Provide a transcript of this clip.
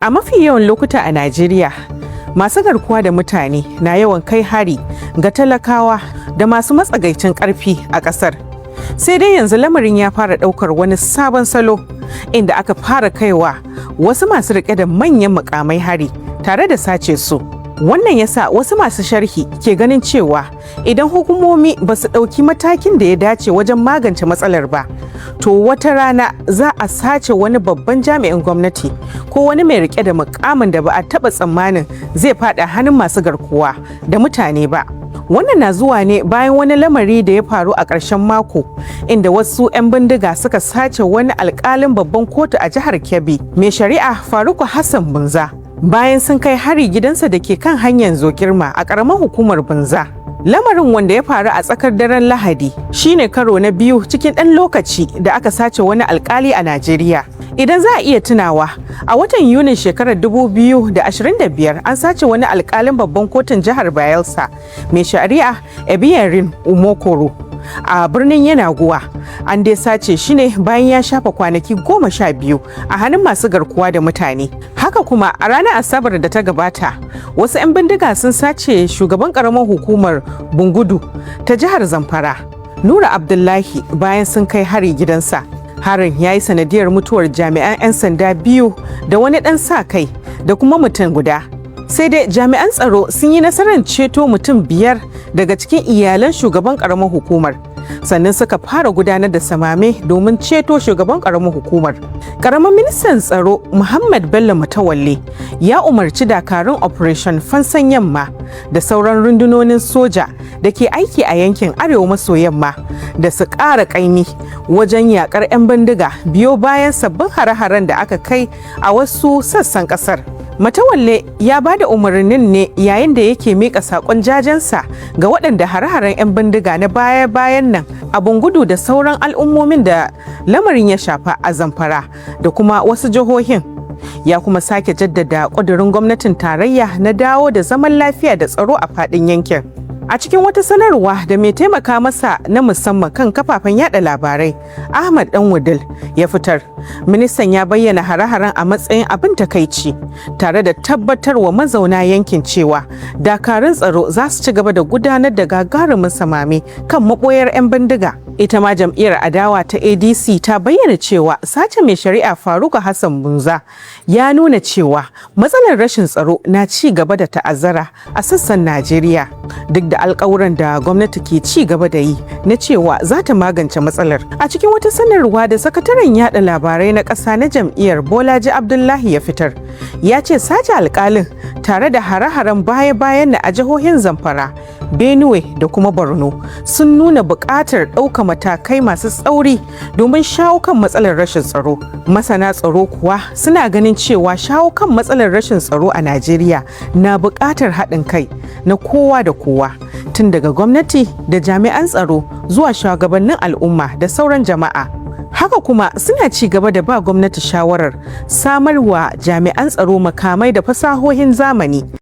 A mafi yawan lokuta a Najeriya, masu garkuwa da mutane na yawan kai hari ga talakawa da masu matsagaicin ƙarfi a ƙasar. Sai dai yanzu lamarin ya fara ɗaukar wani sabon salo inda aka fara kaiwa wasu masu riƙe da manyan mukamai hari tare da sace su. Wannan ya sa wasu masu sharhi ke ganin cewa idan hukumomi ba su ɗauki matakin da ya dace wajen magance matsalar ba, to wata rana za a sace wani babban jami'in gwamnati ko wani mai rike da mukamin da ba a taɓa tsammanin zai faɗa hannun masu garkuwa da mutane ba. Wannan na zuwa ne bayan wani lamari da ya faru a ƙarshen mako inda wasu 'yan bindiga suka sace wani alƙalin babban kotu a jihar Kebbi mai shari'a Faruku Hassan Bunza bayan sun kai hari gidansa da ke kan hanyar Zokirma a ƙaramar hukumar Bunza. Lamarin wanda ya faru a tsakar daren Lahadi shine karo na biyu cikin ɗan lokaci da aka sace wani alkali a Najeriya. Idan za a iya tunawa, a watan Yunin shekarar 2025 an sace wani alkalin babban kotun jihar Bayelsa mai shari'a Ebiyarin Umokoro a birnin Yenagoa. An dai sace shi ne bayan ya shafa kwanaki 12 a hannun masu garkuwa da mutane. Haka kuma a ranar Asabar da ta gabata, wasu 'yan bindiga sun sace shugaban karamar hukumar Bungudu ta jihar Zamfara, Nura Abdullahi, bayan sun kai hari gidansa. Harin ya yi sanadiyar mutuwar jami'an 'yan sanda 2 da wani ɗan sa kai da kuma mutum guda. Sai dai jami'an tsaro sun yi nasarar ceto mutum 5 daga cikin iyalan shugaban karamar hukumar. Sannan suka fara gudanar da samame domin ceto shugaban karamar hukumar. Karamin ministan tsaro Muhammad Bello Mutawalle ya umarci dakarun Operation Fansan Yamma da sauran rundunonin soja da ke aiki a yankin arewa maso yamma da su ƙara ƙaimi wajen yakar 'yan bindiga biyo bayan sabbin hare-haren da aka kai a wasu sassan ƙasar. Matawalle ya ba da umarnin ne yayin da yake mika sakon jajensa ga waɗanda hare-haren 'yan bindiga na baya-bayan nan a Bungudu da sauran al'ummomin da lamarin ya shafa a Zamfara da kuma wasu jihohin. Ya kuma sake jaddada ƙudurin gwamnatin tarayya na dawo da zaman lafiya da tsaro a faɗin yankin. A cikin wata sanarwa da mai taimaka masa na musamman kan kafafen yada labarai, Ahmad Danwudil ya fitar, ministan ya bayyana hare-haren a matsayin abin takaici tare da tabbatarwa mazauna yankin cewa dakarun tsaro za su ci gaba da gudanar da gagarumin samame kan maɓoyar 'yan bindiga. Ita ma jam'iyyar adawa ta ADC ta bayyana cewa sace mai shari'a Faruku Hassan Bunza ya nuna cewa matsalar rashin tsaro na ci gaba da ta'azzara a sassan Najeriya. Duk da alkawuran da gwamnati ke ci gaba da yi na cewa za ta magance matsalar. A cikin wata sanarwa da sakataren yada labarai na ƙasa na jam'iyyar Bolaji Abdullahi ya fitar, ya ce sace alkalin tare da hare-haren baya-bayan na a jihohin Zamfara, Benue da kuma Borno sun nuna buƙatar ɗauka matakai masu tsauri domin shawo kan matsalar rashin tsaro. Masana tsaro kuwa suna ganin cewa shawo kan matsalar rashin tsaro a Najeriya na buƙatar haɗin kai na kowa da kowa, tun daga gwamnati da jami'an tsaro zuwa shugabannin al'umma da sauran jama'a. Haka kuma suna ci gaba da ba gwamnati shawarar samarwa jami'an tsaro makamai da fasahohin zamani